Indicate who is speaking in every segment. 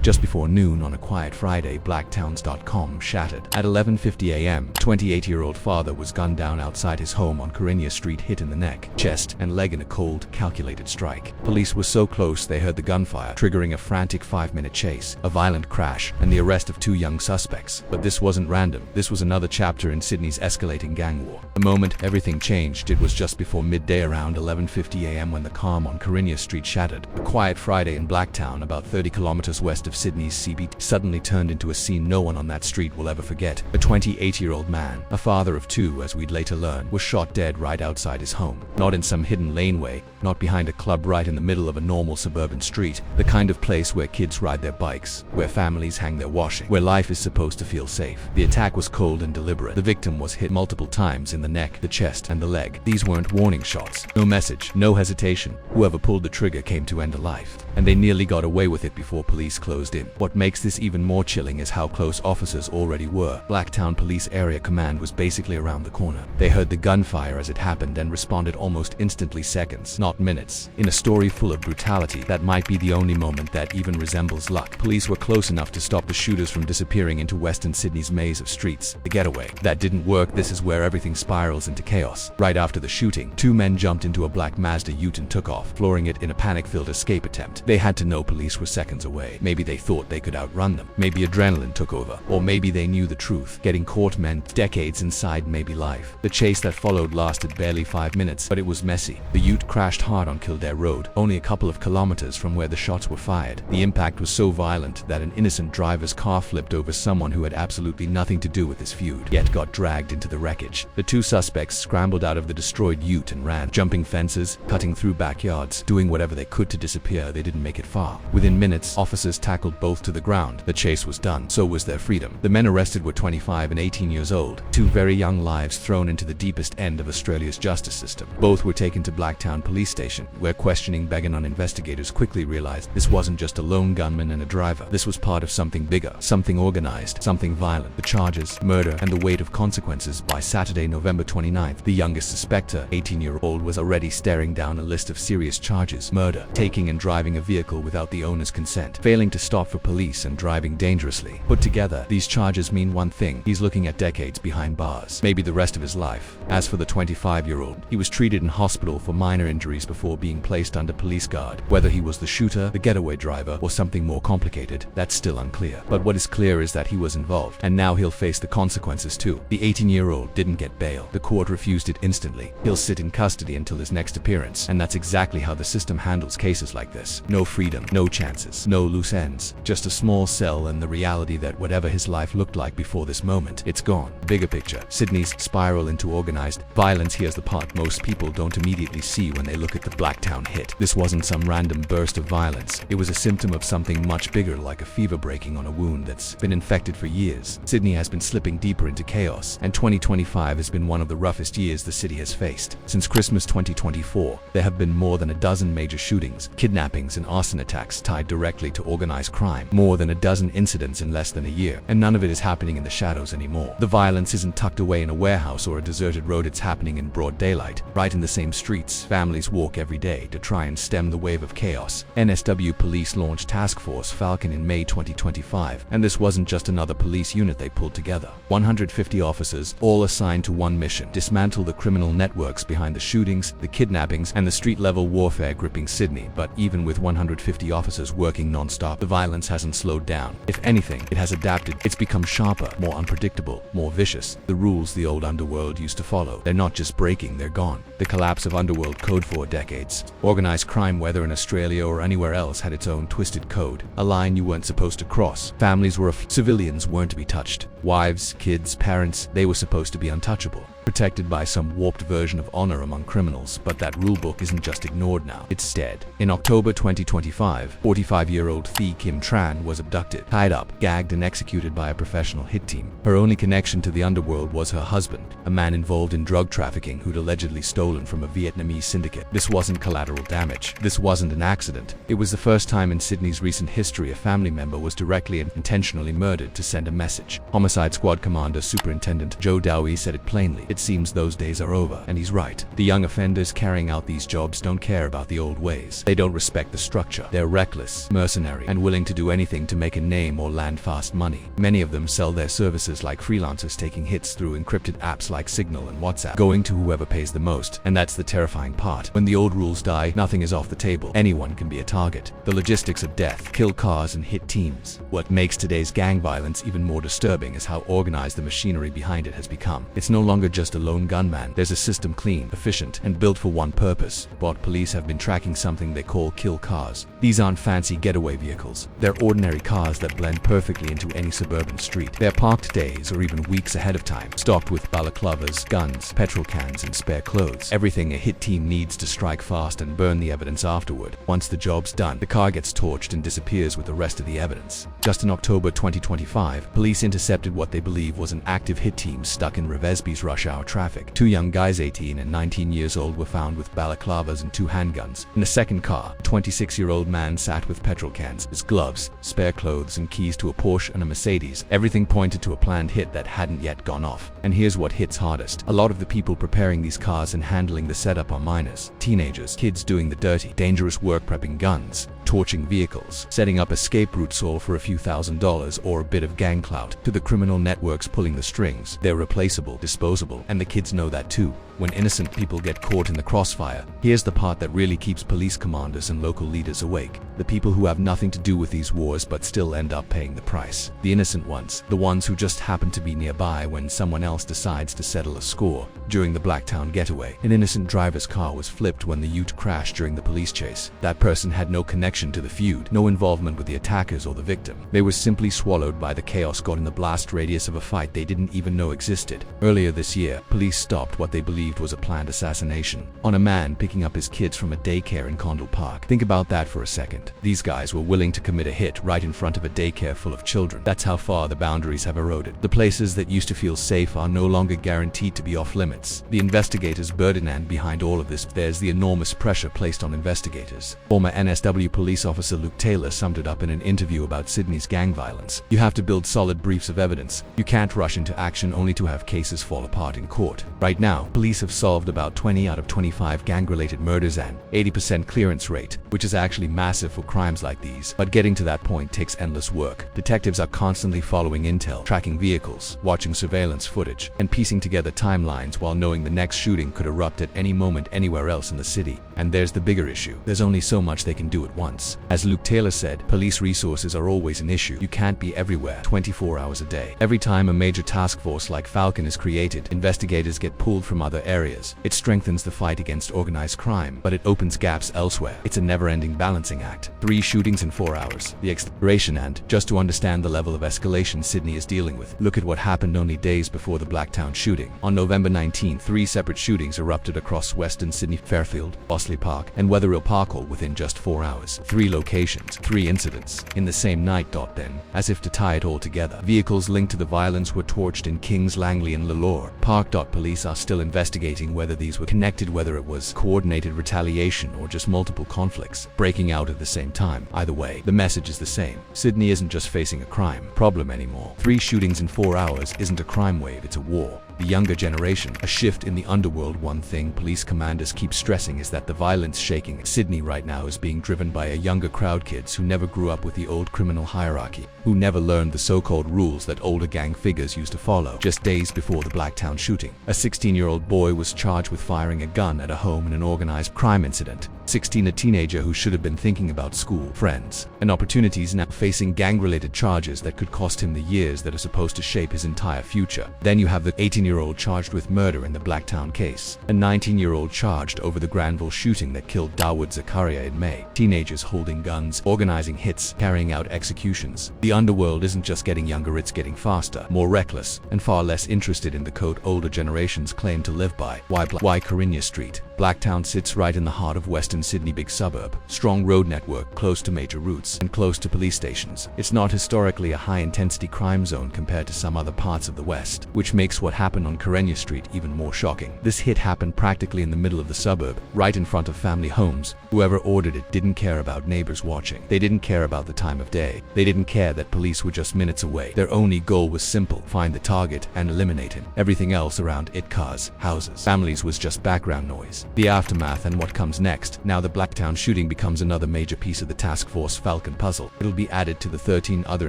Speaker 1: Just before noon on a quiet Friday, Blacktowns.com shattered. At 11:50 a.m., 28-year-old father was gunned down outside his home on Carinya Street, hit in the neck, chest, and leg in a cold, calculated strike. Police were so close they heard the gunfire, triggering a frantic 5-minute chase, a violent crash, and the arrest of 2 young suspects. But this wasn't random. This was another chapter in Sydney's escalating gang war. The moment everything changed, it was just before midday around 11:50 a.m. when the calm on Carinya Street shattered. A quiet Friday in Blacktown, about 30 kilometers west of Sydney's CBD, suddenly turned into a scene no one on that street will ever forget. A 28-year-old man, a father of 2 as we'd later learn, was shot dead right outside his home. Not in some hidden laneway, not behind a club, right in the middle of a normal suburban street, the kind of place where kids ride their bikes, where families hang their washing, where life is supposed to feel safe. The attack was cold and deliberate. The victim was hit multiple times in the neck, the chest, and the leg. These weren't warning shots. No message, no hesitation. Whoever pulled the trigger came to end a life. And they nearly got away with it before police closed in. What makes this even more chilling is how close officers already were. Blacktown Police Area Command was basically around the corner. They heard the gunfire as it happened and responded almost instantly, seconds, not minutes. In a story full of brutality, that might be the only moment that even resembles luck. Police were close enough to stop the shooters from disappearing into Western Sydney's maze of streets. The getaway. That didn't work. This is where everything spirals into chaos. Right after the shooting, 2 men jumped into a black Mazda ute and took off, flooring it in a panic-filled escape attempt. They had to know police were seconds away. Maybe they thought they could outrun them. Maybe adrenaline took over. Or maybe they knew the truth. Getting caught meant decades inside, maybe life. The chase that followed lasted barely 5 minutes, but it was messy. The ute crashed hard on Kildare Road, only a couple of kilometers from where the shots were fired. The impact was so violent that an innocent driver's car flipped over someone who had absolutely nothing to do with this feud, yet got dragged into the wreckage. The 2 suspects scrambled out of the destroyed ute and ran, jumping fences, cutting through backyards, doing whatever they could to disappear. They didn't make it far. Within minutes, officers tackled both to the ground. The chase was done. So was their freedom. The men arrested were 25 and 18 years old, 2 very young lives thrown into the deepest end of Australia's justice system. Both were taken to Blacktown Police Station, where questioning began on. Investigators quickly realized this wasn't just a lone gunman and a driver. This was part of something bigger, something organized, something violent. The charges, murder, and the weight of consequences. By Saturday, November 29th, the youngest suspector, 18-year-old, was already staring down a list of serious charges: murder, taking and driving a vehicle without the owner's consent, failing to stop for police, and driving dangerously. Put together, these charges mean one thing: he's looking at decades behind bars, maybe the rest of his life. As for the 25-year-old, he was treated in hospital for minor injuries before being placed under police guard. Whether he was the shooter, the getaway driver, or something more complicated, that's still unclear. But what is clear is that he was involved, and now he'll face the consequences too. The 18-year-old didn't get bail. The court refused it instantly. He'll sit in custody until his next appearance, and that's exactly how the system handles cases like this. No freedom, no chances, no loose ends, just a small cell and the reality that whatever his life looked like before this moment, it's gone. Bigger picture, Sydney's spiral into organized violence. Here's the part most people don't immediately see when they look at the Blacktown hit. This wasn't some random burst of violence. It was a symptom of something much bigger, like a fever breaking on a wound that's been infected for years. Sydney has been slipping deeper into chaos, and 2025 has been one of the roughest years the city has faced. Since Christmas 2024, there have been more than a dozen major shootings, kidnappings, and arson attacks tied directly to organized crime. More than a dozen incidents in less than a year, and none of it is happening in the shadows anymore. The violence isn't tucked away in a warehouse or a deserted road. It's happening in broad daylight, right in the same streets families walk every day to try and stem the wave of chaos. NSW Police launched Task Force Falcon in May 2025, and this wasn't just another police unit they pulled together. 150 officers, all assigned to one mission: dismantle the criminal networks behind the shootings, the kidnappings, and the street-level warfare gripping Sydney. But even with 150 officers working non-stop, the violence hasn't slowed down. If anything, it has adapted. It's become sharper, more unpredictable, more vicious. The rules the old underworld used to follow, they're not just breaking, they're gone. The collapse of underworld code for decades. Organized crime, whether in Australia or anywhere else, had its own twisted code. A line you weren't supposed to cross. Families were civilians weren't to be touched. Wives, kids, parents, they were supposed to be untouchable, protected by some warped version of honor among criminals. But that rulebook isn't just ignored now, it's dead. In October 2025, 45-year-old Thi Kim Tran was abducted, tied up, gagged, and executed by a professional hit team. Her only connection to the underworld was her husband, a man involved in drug trafficking who'd allegedly stolen from a Vietnamese syndicate. This wasn't collateral damage. This wasn't an accident. It was the first time in Sydney's recent history a family member was directly and intentionally murdered to send a message. Homicide Squad Commander Superintendent Joe Dowie said it plainly. It's seems those days are over, and he's right. The young offenders carrying out these jobs don't care about the old ways. They don't respect the structure. They're reckless, mercenary, and willing to do anything to make a name or land fast money. Many of them sell their services like freelancers, taking hits through encrypted apps like Signal and WhatsApp, going to whoever pays the most. And that's the terrifying part. When the old rules die, nothing is off the table. Anyone can be a target. The logistics of death, kill cars and hit teams. What makes today's gang violence even more disturbing is how organized the machinery behind it has become. It's no longer just a lone gunman. There's a system clean, efficient, and built for one purpose. But police have been tracking something they call kill cars. These aren't fancy getaway vehicles. They're ordinary cars that blend perfectly into any suburban street. They're parked days or even weeks ahead of time, stocked with balaclavas, guns, petrol cans, and spare clothes. Everything a hit team needs to strike fast and burn the evidence afterward. Once the job's done, the car gets torched and disappears with the rest of the evidence. Just in October 2025, police intercepted what they believe was an active hit team stuck in Revesby's rush hour traffic. Two young guys, 18 and 19 years old, were found with balaclavas and two handguns. In a second car, a 26-year-old man sat with petrol cans, his gloves, spare clothes, and keys to a Porsche and a Mercedes. Everything pointed to a planned hit that hadn't yet gone off. And here's what hits hardest. A lot of the people preparing these cars and handling the setup are minors, teenagers, kids doing the dirty, dangerous work, prepping guns, torching vehicles, setting up escape routes, all for a few $1,000s or a bit of gang clout. To the criminal networks pulling the strings, they're replaceable, disposable, and the kids know that too. When innocent people get caught in the crossfire, here's the part that really keeps police commanders and local leaders awake. The people who have nothing to do with these wars but still end up paying the price. The innocent ones, the ones who just happen to be nearby when someone else decides to settle a score. During the Blacktown getaway, an innocent driver's car was flipped when the ute crashed during the police chase. That person had no connection to the feud, no involvement with the attackers or the victim. They were simply swallowed by the chaos caught in the blast radius of a fight they didn't even know existed. Earlier this year, police stopped what they believed was a planned assassination on a man picking up his kids from a daycare in Condell Park. Think about that for a second. These guys were willing to commit a hit right in front of a daycare full of children. That's how far the boundaries have eroded. The places that used to feel safe are no longer guaranteed to be off limits. The investigators' burden, and behind all of this, there's the enormous pressure placed on investigators. Former NSW police officer Luke Taylor summed it up in an interview about Sydney's gang violence. You have to build solid briefs of evidence. You can't rush into action only to have cases fall apart in court. Right now, police have solved about 20 out of 25 gang-related murders and 80% clearance rate, which is actually massive for crimes like these. But getting to that point takes endless work. Detectives are constantly following intel, tracking vehicles, watching surveillance footage, and piecing together timelines while knowing the next shooting could erupt at any moment anywhere else in the city. And there's the bigger issue. There's only so much they can do at once. As Luke Taylor said, police resources are always an issue. You can't be everywhere 24 hours a day. Every time a major task force like Falcon is created, investigators get pulled from other areas. It strengthens the fight against organized crime, but it opens gaps elsewhere. It's a never-ending balancing act. 3 shootings in 4 hours. The exploration, and just to understand the level of escalation Sydney is dealing with, look at what happened only days before the Blacktown shooting. On November 19, 3 separate shootings erupted across Western Sydney, Fairfield, Bossley Park, and Wetherill Park, all within just 4 hours. 3 locations, 3 incidents in the same night. Then, as if to tie it all together, vehicles linked to the violence were torched in Kings Langley and Lalore Park. Police are still investigating whether these were connected, whether it was coordinated retaliation or just multiple conflicts breaking out at the same time. Either way, the message is the same. Sydney isn't just facing a crime problem anymore. 3 shootings in 4 hours isn't a crime wave, it's a war. The younger generation, a shift in the underworld. One thing police commanders keep stressing is that the violence shaking Sydney right now is being driven by a younger crowd, kids who never grew up with the old criminal hierarchy, who never learned the so-called rules that older gang figures used to follow. Just days before the Blacktown shooting, a 16-year-old boy was charged with firing a gun at a home in an organized crime incident. 16, a teenager who should have been thinking about school, friends, and opportunities, now facing gang-related charges that could cost him the years that are supposed to shape his entire future. Then you have the 18-year-old charged with murder in the Blacktown case, a 19-year-old charged over the Granville shooting that killed Dawood Zakaria in May. Teenagers holding guns, organizing hits, carrying out executions. The underworld isn't just getting younger, it's getting faster, more reckless, and far less interested in the code older generations claim to live by. Why Carinya Street? Blacktown sits right in the heart of Western western Sydney big suburb, strong road network close to major routes and close to police stations. It's not historically a high-intensity crime zone compared to some other parts of the West, which makes what happened on Carinya Street even more shocking. This hit happened practically in the middle of the suburb, right in front of family homes. Whoever ordered it didn't care about neighbors watching. They didn't care about the time of day. They didn't care that police were just minutes away. Their only goal was simple: find the target and eliminate him. Everything else around it, cars, houses, families, was just background noise. The aftermath and what comes next. Now the Blacktown shooting becomes another major piece of the Task Force Falcon puzzle. It'll be added to the 13 other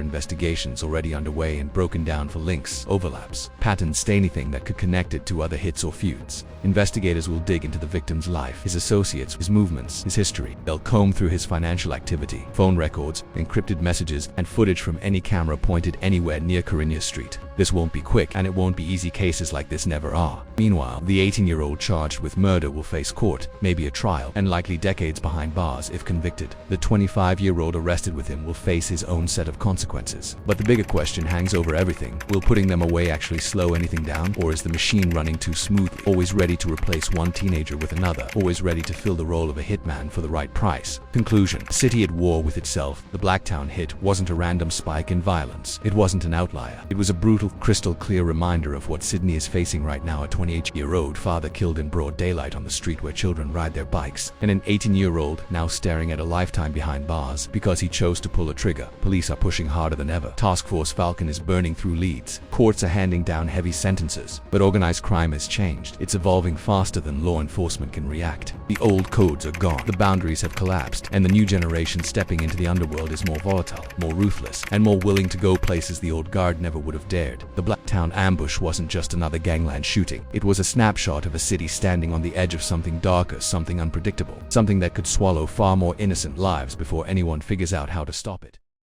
Speaker 1: investigations already underway and broken down for links, overlaps, patterns, anything that could connect it to other hits or feuds. Investigators will dig into the victim's life, his associates, his movements, his history. They'll comb through his financial activity, phone records, encrypted messages, and footage from any camera pointed anywhere near Carinya Street. This won't be quick, and it won't be easy. Cases like this never are. Meanwhile, the 18-year-old charged with murder will face court, maybe a trial, and likely decades behind bars if convicted. The 25-year-old arrested with him will face his own set of consequences. But the bigger question hangs over everything. Will putting them away actually slow anything down, or is the machine running too smoothly, always ready to replace one teenager with another, always ready to fill the role of a hitman for the right price? Conclusion: a city at war with itself. The Blacktown hit wasn't a random spike in violence. It wasn't an outlier. It was a brutal, crystal clear reminder of what Sydney is facing right now. A 28-year-old father killed in broad daylight on the street where children ride their bikes, and an 18-year-old now staring at a lifetime behind bars because he chose to pull a trigger. Police are pushing harder than ever. Task Force Falcon is burning through leads. Courts are handing down heavy sentences. But organized crime has changed. It's evolving faster than law enforcement can react. The old codes are gone. The boundaries have collapsed, and the new generation stepping into the underworld is more volatile, more ruthless, and more willing to go places the old guard never would have dared. The Blacktown ambush wasn't just another gangland shooting. It was a snapshot of a city standing on the edge of something darker, something unpredictable, something that could swallow far more innocent lives before anyone figures out how to stop it.